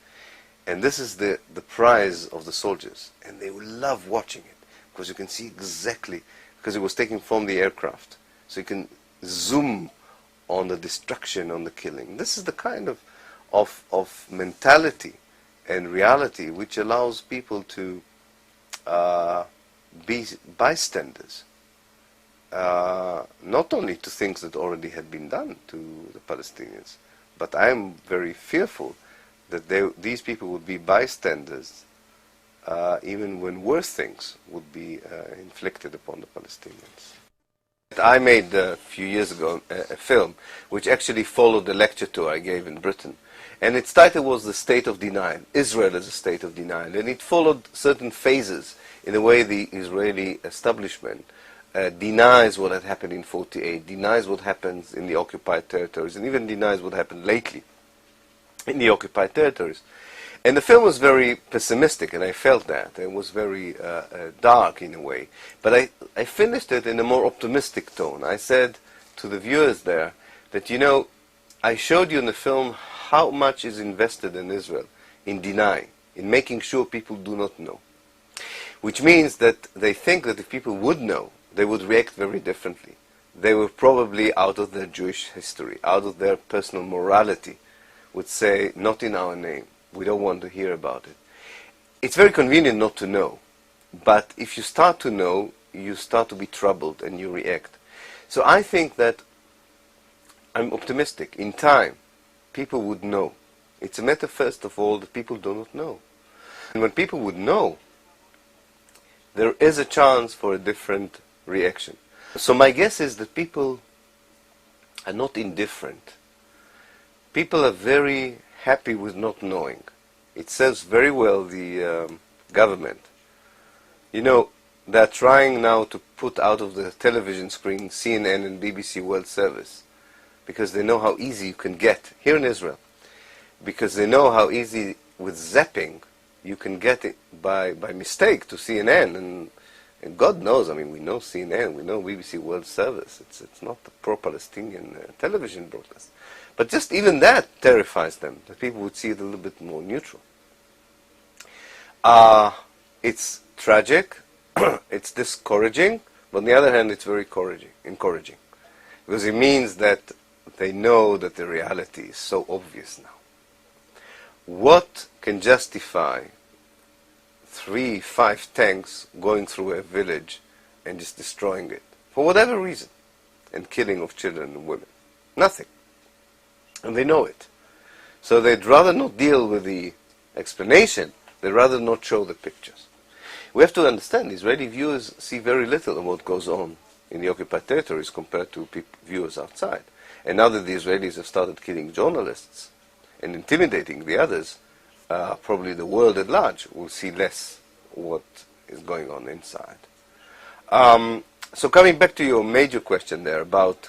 And this is the prize of the soldiers. And they will love watching it, because you can see exactly, because it was taken from the aircraft. So you can zoom on the destruction, on the killing. This is the kind of mentality and reality which allows people to be bystanders, not only to things that already had been done to the Palestinians, but I am very fearful that these people would be bystanders even when worse things would be inflicted upon the Palestinians. I made a few years ago a film which actually followed the lecture tour I gave in Britain. And its title was The State of Denial, Israel as a State of Denial. And it followed certain phases in the way the Israeli establishment denies what had happened in 1948, denies what happens in the occupied territories, and even denies what happened lately in the occupied territories. And the film was very pessimistic, and I felt that. It was very dark in a way. But I finished it in a more optimistic tone. I said to the viewers there that, you know, I showed you in the film how much is invested in Israel in denying, in making sure people do not know. Which means that they think that if people would know, they would react very differently. They were probably, out of their Jewish history, out of their personal morality, would say, not in our name. We don't want to hear about it. It's very convenient not to know. But if you start to know, you start to be troubled and you react. So I think that I'm optimistic. In time, people would know. It's a matter, first of all, that people do not know. And when people would know, there is a chance for a different reaction. So my guess is that people are not indifferent. People are very happy with not knowing. It serves very well the government. You know, they're trying now to put out of the television screen CNN and BBC World Service because they know how easy you can get here in Israel. Because they know how easy with zapping you can get it by mistake to CNN. And God knows, I mean, we know CNN, we know BBC World Service. It's not the pro-Palestinian television broadcast. But just even that terrifies them, that people would see it a little bit more neutral. It's tragic, it's discouraging, but on the other hand, it's very encouraging. Because it means that they know that the reality is so obvious now. What can justify 3-5 tanks going through a village and just destroying it, for whatever reason, and killing of children and women? Nothing. And they know it. So they'd rather not deal with the explanation, they'd rather not show the pictures. We have to understand, Israeli viewers see very little of what goes on in the occupied territories compared to viewers outside. And now that the Israelis have started killing journalists and intimidating the others, probably the world at large will see less what is going on inside. So coming back to your major question there about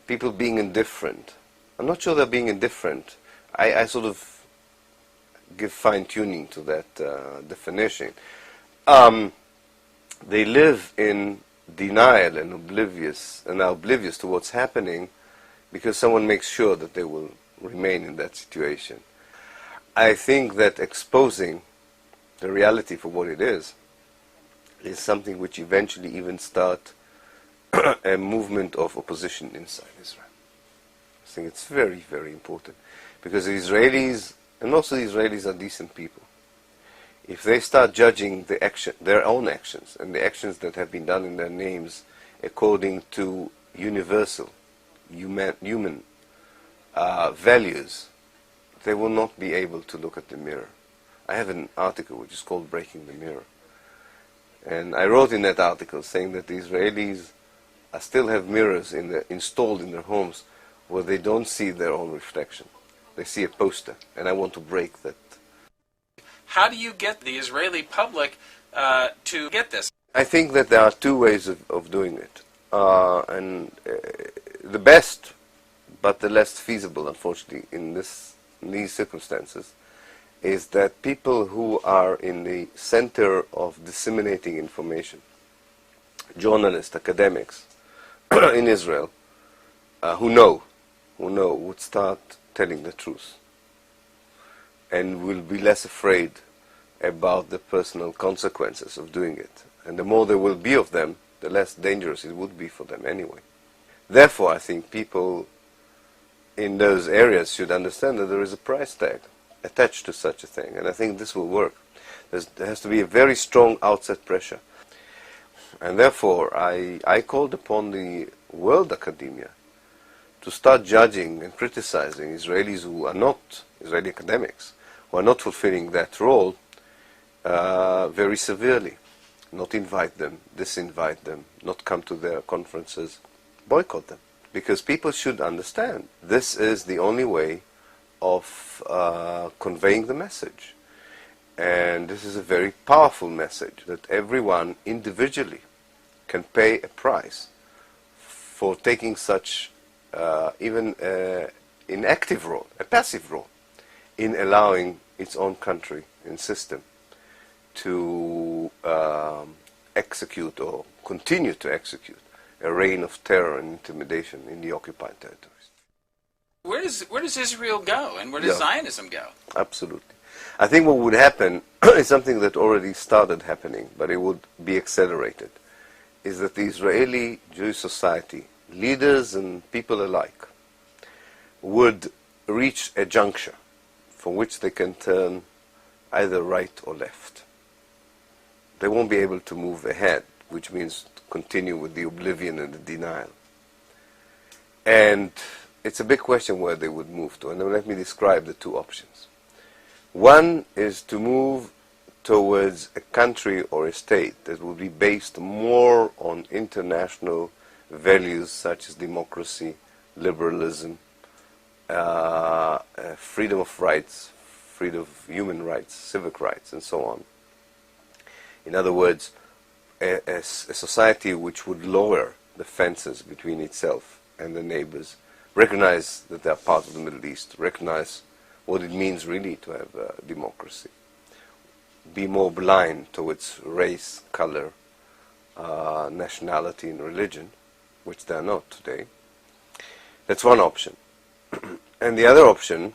people being indifferent, I'm not sure they're being indifferent. I sort of give fine-tuning to that definition. They live in denial and are oblivious to what's happening because someone makes sure that they will remain in that situation. I think that exposing the reality for what it is something which eventually even start a movement of opposition inside Israel. I think it's very, very important because the Israelis, and also the Israelis are decent people. If they start judging their own actions and the actions that have been done in their names according to universal human values, they will not be able to look at the mirror. I have an article which is called Breaking the Mirror. And I wrote in that article saying that the Israelis still have mirrors installed in their homes where they don't see their own reflection. They see a poster, and I want to break that. How do you get the Israeli public to get this? I think that there are two ways of doing it. The best, but the less feasible, unfortunately, in these circumstances, is that people who are in the center of disseminating information, journalists, academics in Israel, who know, would start telling the truth and will be less afraid about the personal consequences of doing it. And the more there will be of them, the less dangerous it would be for them anyway. Therefore, I think people in those areas should understand that there is a price tag attached to such a thing, and I think this will work. There has to be a very strong outside pressure. And therefore, I called upon the world academia to start judging and criticizing Israelis who are not, Israeli academics, who are not fulfilling that role very severely. Not invite them, disinvite them, not come to their conferences, boycott them. Because people should understand this is the only way of conveying the message. And this is a very powerful message that everyone individually can pay a price for taking such even an active role, a passive role, in allowing its own country and system to execute or continue to execute a reign of terror and intimidation in the occupied territories. Where does Israel go, and where does Zionism go? Absolutely. I think what would happen is something that already started happening, but it would be accelerated, is that the Israeli Jewish society, leaders and people alike, would reach a juncture from which they can turn either right or left. They won't be able to move ahead, which means continue with the oblivion and the denial. And it's a big question where they would move to. And then let me describe the two options. One is to move towards a country or a state that will be based more on international values such as democracy, liberalism, freedom of rights, freedom of human rights, civic rights, and so on. In other words, a society which would lower the fences between itself and the neighbors, recognize that they are part of the Middle East, recognize what it means really to have democracy, be more blind towards race, color, nationality, and religion, which they are not today. That's one option. And the other option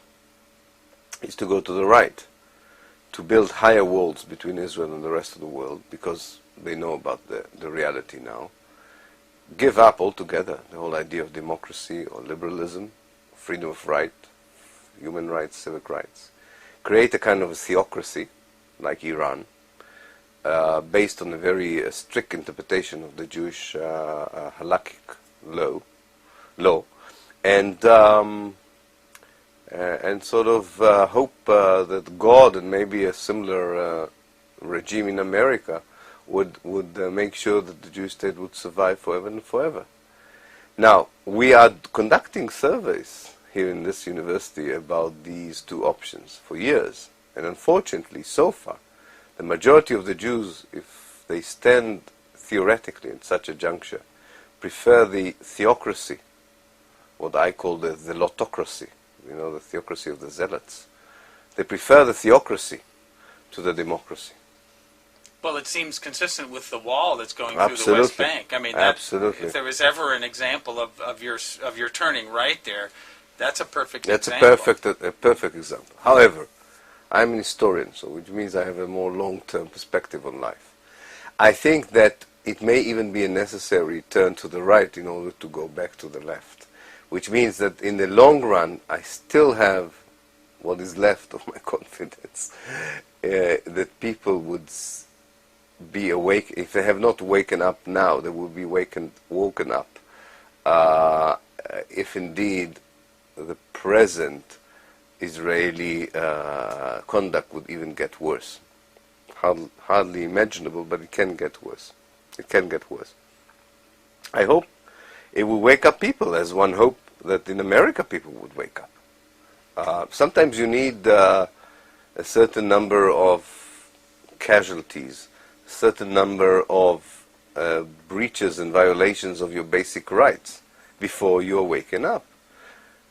is to go to the right, to build higher walls between Israel and the rest of the world, because they know about the reality now. Give up altogether the whole idea of democracy or liberalism, freedom of right, human rights, civic rights. Create a kind of a theocracy, like Iran, based on a very strict interpretation of the Jewish halakhic law, and sort of hope that God and maybe a similar regime in America would make sure that the Jewish state would survive forever and forever. Now, we are conducting surveys here in this university about these two options for years, and unfortunately, so far, the majority of the Jews, if they stand theoretically in such a juncture, prefer the theocracy, what I call the zelotocracy, you know, the theocracy of the zealots. They prefer the theocracy to the democracy. Well, it seems consistent with the wall that's going through the West Bank. I mean, Absolutely. If there was ever an example of your turning right there, that's a perfect example. That's a perfect example. However, I'm an historian, so which means I have a more long-term perspective on life. I think that it may even be a necessary turn to the right in order to go back to the left, which means that in the long run, I still have what is left of my confidence that people would be awake. If they have not waken up now, they will be woken up if indeed the present Israeli conduct would even get worse. Hardly imaginable, but it can get worse. It can get worse. I hope it will wake up people, as one hope that in America people would wake up. Sometimes you need a certain number of casualties, certain number of breaches and violations of your basic rights before you're waking up.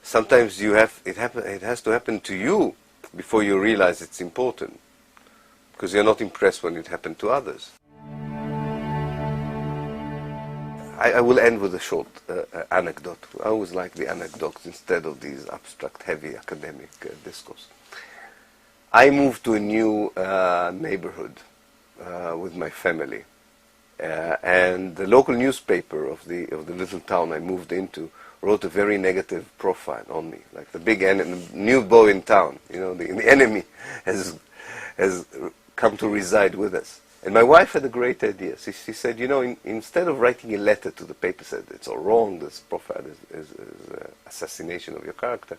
Sometimes it has to happen to you before you realize it's important, because you're not impressed when it happened to others. I will end with a short anecdote. I always like the anecdotes instead of these abstract, heavy academic discourse. I moved to a new neighborhood with my family, and the local newspaper of the little town I moved into wrote a very negative profile on me, like the big new boy in town. You know, the enemy has come to reside with us. And my wife had a great idea. She said, you know, instead of writing a letter to the paper, said it's all wrong, this profile is assassination of your character,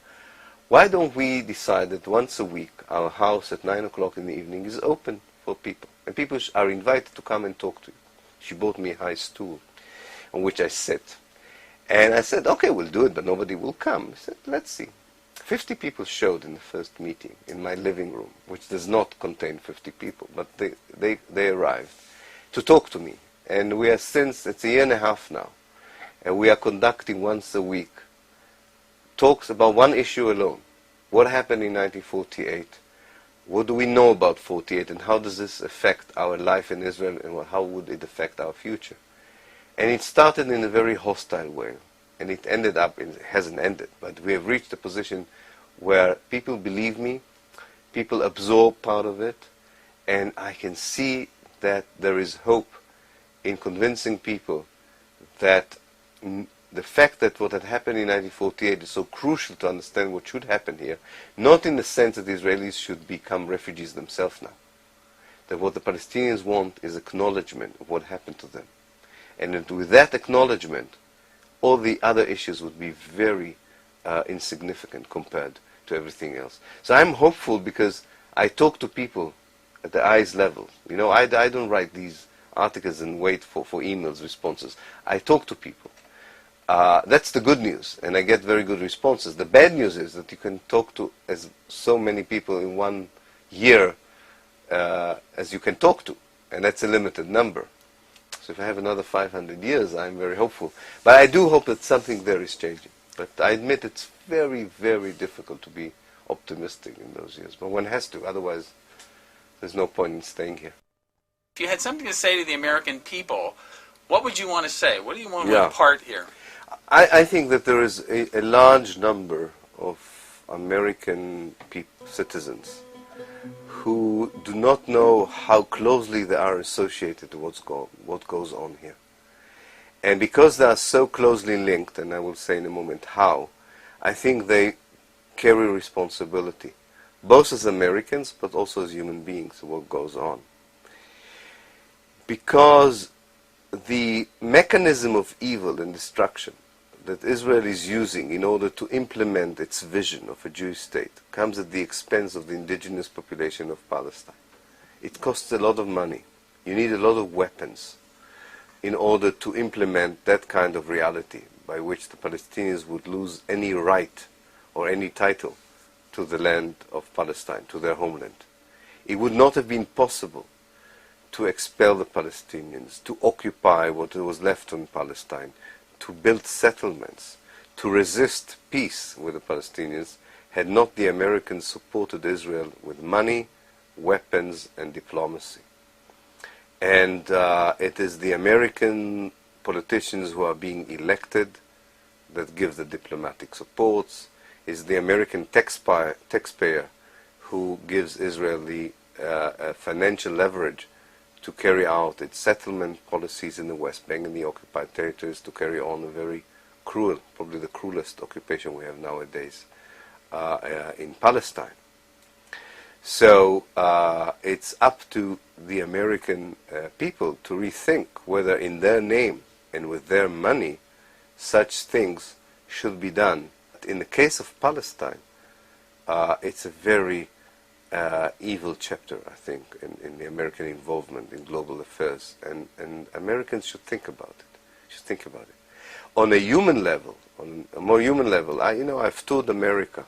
why don't we decide that once a week our house at 9 o'clock in the evening is open for people, and people are invited to come and talk to you. She bought me a high stool on which I sit. And I said, okay, we'll do it, but nobody will come. I said, let's see. 50 people showed in the first meeting in my living room, which does not contain 50 people, but they arrived to talk to me. And we are since, it's a year and a half now, and we are conducting once a week talks about one issue alone. What happened in 1948? What do we know about 48, and how does this affect our life in Israel, and how would it affect our future? And it started in a very hostile way, and it ended up, it hasn't ended, but we have reached a position where people believe me, people absorb part of it, and I can see that there is hope in convincing people that the fact that what had happened in 1948 is so crucial to understand what should happen here, not in the sense that the Israelis should become refugees themselves now, that what the Palestinians want is acknowledgement of what happened to them. And with that acknowledgement, all the other issues would be very, insignificant compared to everything else. So I'm hopeful because I talk to people at the eyes level. You know, I don't write these articles and wait for emails, responses. I talk to people. That's the good news, and I get very good responses. The bad news is that you can talk to as so many people in 1 year as you can talk to, and that's a limited number. So if I have another 500 years, I'm very hopeful. But I do hope that something there is changing. But I admit it's very, very difficult to be optimistic in those years. But one has to, otherwise there's no point in staying here. If you had something to say to the American people, what would you want to say? What do you want to impart here? I think that there is a large number of American citizens who do not know how closely they are associated to what goes on here. And because they are so closely linked, and I will say in a moment how, I think they carry responsibility, both as Americans but also as human beings, for what goes on. Because the mechanism of evil and destruction that Israel is using in order to implement its vision of a Jewish state comes at the expense of the indigenous population of Palestine. It costs a lot of money. You need a lot of weapons in order to implement that kind of reality by which the Palestinians would lose any right or any title to the land of Palestine, to their homeland. It would not have been possible to expel the Palestinians, to occupy what was left in Palestine, to build settlements, to resist peace with the Palestinians, had not the Americans supported Israel with money, weapons, and diplomacy. And it is the American politicians who are being elected that give the diplomatic supports. It's the American taxpayer who gives Israel the financial leverage to carry out its settlement policies in the West Bank and the occupied territories, to carry on a very cruel, probably the cruelest occupation we have nowadays in Palestine. So it's up to the American people to rethink whether in their name and with their money such things should be done. In the case of Palestine, it's a very evil chapter, I think, in the American involvement in global affairs, and Americans should think about it. On a human level, on a more human level, I've toured America,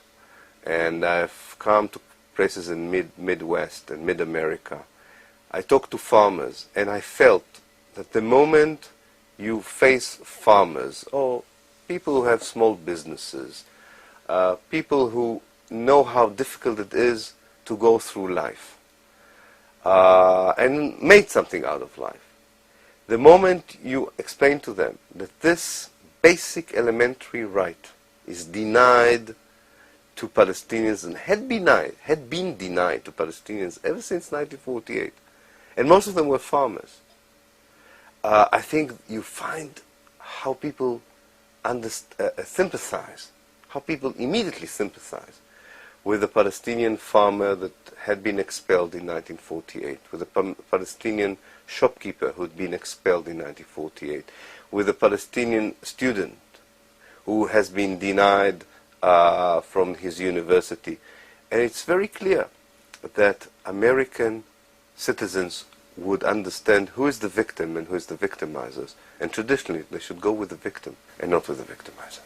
and I've come to places in Midwest and Mid-America. I talked to farmers, and I felt that the moment you face farmers, or people who have small businesses, people who know how difficult it is to go through life, and made something out of life. The moment you explain to them that this basic elementary right is denied to Palestinians, and had been denied to Palestinians ever since 1948, and most of them were farmers, I think you find how people sympathize, how people immediately sympathize with the Palestinian farmer that had been expelled in 1948, with the Palestinian shopkeeper who had been expelled in 1948, with the Palestinian student who has been denied from his university. And it's very clear that American citizens would understand who is the victim and who is the victimizers. And traditionally, they should go with the victim and not with the victimizer.